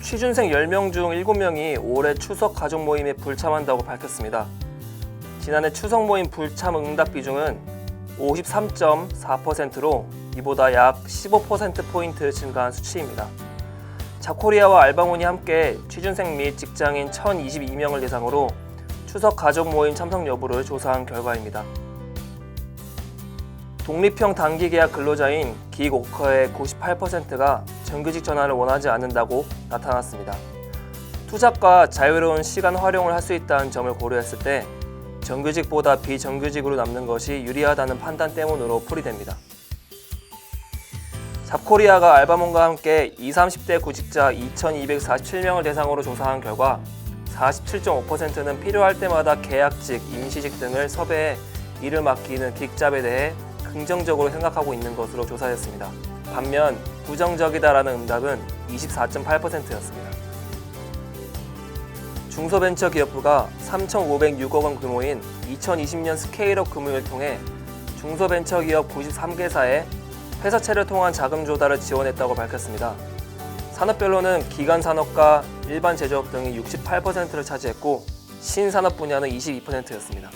취준생 10명 중 7명이 올해 추석 가족 모임에 불참한다고 밝혔습니다. 지난해 추석 모임 불참 응답 비중은 53.4%로 이보다 약 15%포인트 증가한 수치입니다. 잡코리아와 알바몬이 함께 취준생 및 직장인 1,022명을 대상으로 추석 가족 모임 참석 여부를 조사한 결과입니다. 독립형 단기계약 근로자인 기익워커의 98%가 정규직 전환을 원하지 않는다고 나타났습니다. 투잡과 자유로운 시간 활용을 할 수 있다는 점을 고려했을 때 정규직보다 비정규직으로 남는 것이 유리하다는 판단 때문으로 풀이됩니다. 잡코리아가 알바몬과 함께 20, 30대 구직자 2,247명을 대상으로 조사한 결과 47.5%는 필요할 때마다 계약직, 임시직 등을 섭외해 일을 맡기는 기익잡에 대해 긍정적으로 생각하고 있는 것으로 조사됐습니다. 반면 부정적이다라는 응답은 24.8%였습니다. 중소벤처기업부가 3,506억 원 규모인 2020년 스케일업 금융을 통해 중소벤처기업 93개사에 회사채를 통한 자금 조달을 지원했다고 밝혔습니다. 산업별로는 기간산업과 일반 제조업 등이 68%를 차지했고 신산업 분야는 22%였습니다.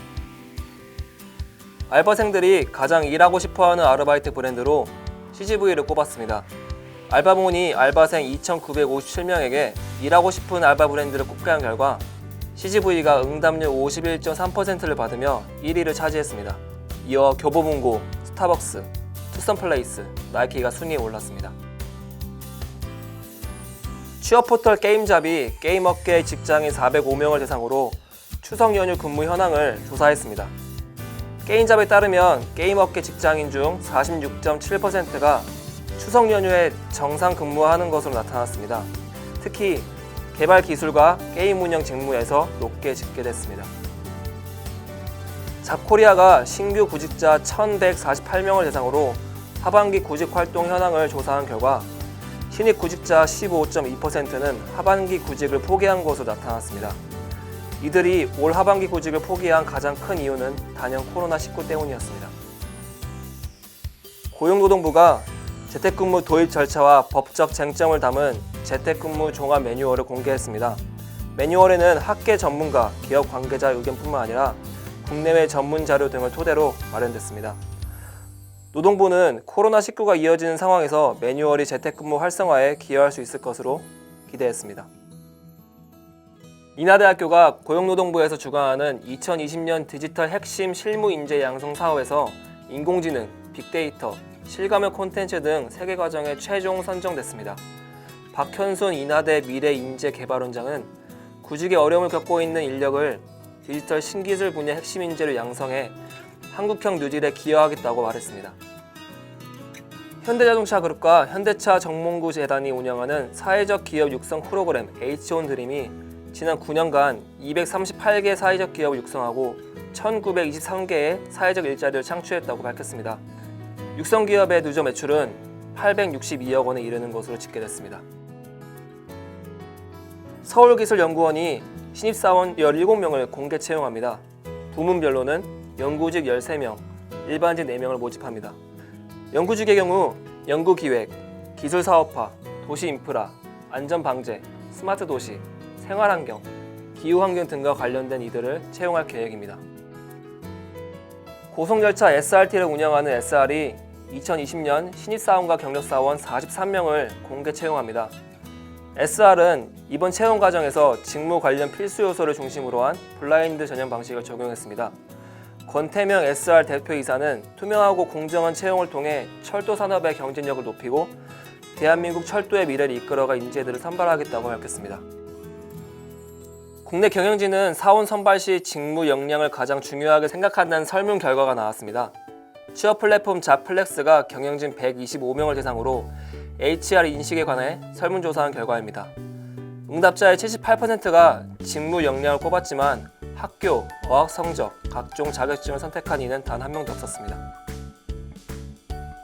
알바생들이 가장 일하고 싶어하는 아르바이트 브랜드로 CGV를 꼽았습니다. 알바몬이 알바생 2,957명에게 일하고 싶은 알바 브랜드를 꼽게 한 결과 CGV가 응답률 51.3%를 받으며 1위를 차지했습니다. 이어 교보문고, 스타벅스, 투썸플레이스, 나이키가 순위에 올랐습니다. 취업포털 게임잡이 게임업계 직장인 405명을 대상으로 추석 연휴 근무 현황을 조사했습니다. 게임잡에 따르면 게임업계 직장인 중 46.7%가 추석 연휴에 정상 근무하는 것으로 나타났습니다. 특히 개발 기술과 게임 운영 직무에서 높게 집계됐습니다. 잡코리아가 신규 구직자 1,148명을 대상으로 하반기 구직 활동 현황을 조사한 결과 신입 구직자 15.2%는 하반기 구직을 포기한 것으로 나타났습니다. 이들이 올 하반기 구직을 포기한 가장 큰 이유는 단연 코로나19 때문이었습니다. 고용노동부가 재택근무 도입 절차와 법적 쟁점을 담은 재택근무 종합 매뉴얼을 공개했습니다. 매뉴얼에는 학계 전문가, 기업 관계자 의견뿐만 아니라 국내외 전문 자료 등을 토대로 마련됐습니다. 노동부는 코로나19가 이어지는 상황에서 매뉴얼이 재택근무 활성화에 기여할 수 있을 것으로 기대했습니다. 인하대학교가 고용노동부에서 주관하는 2020년 디지털 핵심 실무 인재 양성 사업에서 인공지능, 빅데이터, 실감형 콘텐츠 등 3개 과정에 최종 선정됐습니다. 박현순 인하대 미래인재개발원장은 구직에 어려움을 겪고 있는 인력을 디지털 신기술 분야 핵심 인재로 양성해 한국형 뉴딜에 기여하겠다고 말했습니다. 현대자동차 그룹과 현대차 정몽구 재단이 운영하는 사회적 기업 육성 프로그램 H-ON 드림이 지난 9년간 238개 사회적 기업을 육성하고 1923개의 사회적 일자리를 창출했다고 밝혔습니다. 육성 기업의 누적 매출은 862억 원에 이르는 것으로 집계됐습니다. 서울기술연구원이 신입사원 17명을 공개 채용합니다. 부문별로는 연구직 13명, 일반직 4명을 모집합니다. 연구직의 경우 연구기획, 기술사업화, 도시인프라, 안전방제, 스마트도시, 생활환경, 기후환경 등과 관련된 이들을 채용할 계획입니다. 고속열차 SRT를 운영하는 SR이 2020년 신입사원과 경력사원 43명을 공개 채용합니다. SR은 이번 채용 과정에서 직무 관련 필수 요소를 중심으로 한 블라인드 전형 방식을 적용했습니다. 권태명 SR 대표이사는 투명하고 공정한 채용을 통해 철도 산업의 경쟁력을 높이고 대한민국 철도의 미래를 이끌어갈 인재들을 선발하겠다고 밝혔습니다. 국내 경영진은 사원 선발 시 직무 역량을 가장 중요하게 생각한다는 설문 결과가 나왔습니다. 취업 플랫폼 잡플렉스가 경영진 125명을 대상으로 HR 인식에 관해 설문조사한 결과입니다. 응답자의 78%가 직무 역량을 꼽았지만 학교, 어학 성적, 각종 자격증을 선택한 이는 단 한 명도 없었습니다.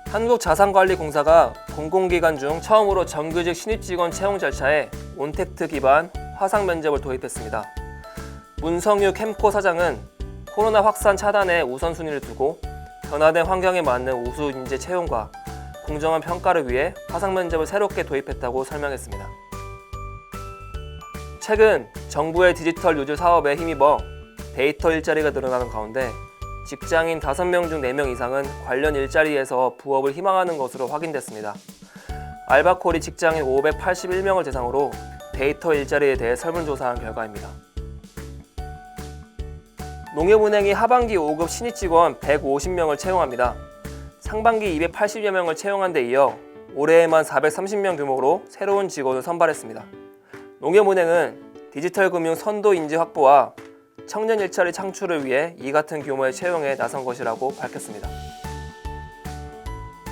한국자산관리공사가 공공기관 중 처음으로 정규직 신입직원 채용 절차에 온택트 기반 화상 면접을 도입했습니다. 문성유 캠코 사장은 코로나 확산 차단에 우선순위를 두고 변화된 환경에 맞는 우수 인재 채용과 공정한 평가를 위해 화상 면접을 새롭게 도입했다고 설명했습니다. 최근 정부의 디지털 요즘 사업에 힘입어 데이터 일자리가 늘어나는 가운데 직장인 5명 중 4명 이상은 관련 일자리에서 부업을 희망하는 것으로 확인됐습니다. 알바콜이 직장인 581명을 대상으로 데이터 일자리에 대해 설문조사한 결과입니다. 농협은행이 하반기 5급 신입 직원 150명을 채용합니다. 상반기 280여 명을 채용한 데 이어 올해에만 430명 규모로 새로운 직원을 선발했습니다. 농협은행은 디지털 금융 선도 인재 확보와 청년 일자리 창출을 위해 이 같은 규모의 채용에 나선 것이라고 밝혔습니다.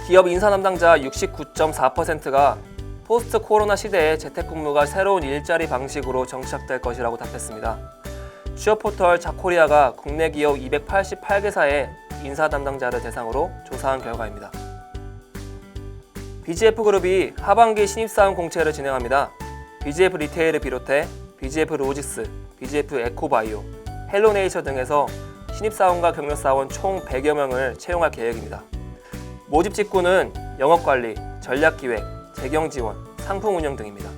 기업 인사 담당자 69.4%가 포스트 코로나 시대에 재택근무가 새로운 일자리 방식으로 정착될 것이라고 답했습니다. 취업포털 자코리아가 국내 기업 288개사의 인사 담당자를 대상으로 조사한 결과입니다. BGF그룹이 하반기 신입사원 공채를 진행합니다. BGF 리테일을 비롯해 BGF 로직스, BGF 에코바이오, 헬로네이처 등에서 신입사원과 경력사원 총 100여 명을 채용할 계획입니다. 모집 직군은 영업관리, 전략기획, 재경지원, 상품운영 등입니다.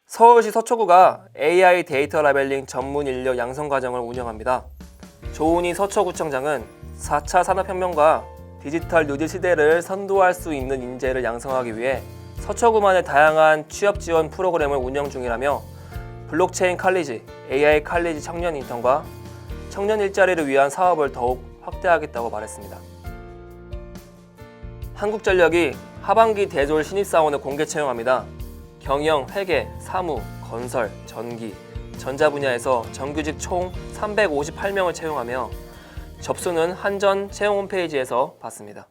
서울시 서초구가 AI 데이터 라벨링 전문 인력 양성 과정을 운영합니다. 조은희 서초구청장은 4차 산업혁명과 디지털 뉴딜 시대를 선도할 수 있는 인재를 양성하기 위해 서초구만의 다양한 취업 지원 프로그램을 운영 중이라며 블록체인 칼리지, AI 칼리지 청년 인턴과 청년 일자리를 위한 사업을 더욱 확대하겠다고 말했습니다. 한국전력이 하반기 대졸 신입사원을 공개 채용합니다. 경영, 회계, 사무, 건설, 전기, 전자 분야에서 정규직 총 358명을 채용하며 접수는 한전 채용 홈페이지에서 받습니다.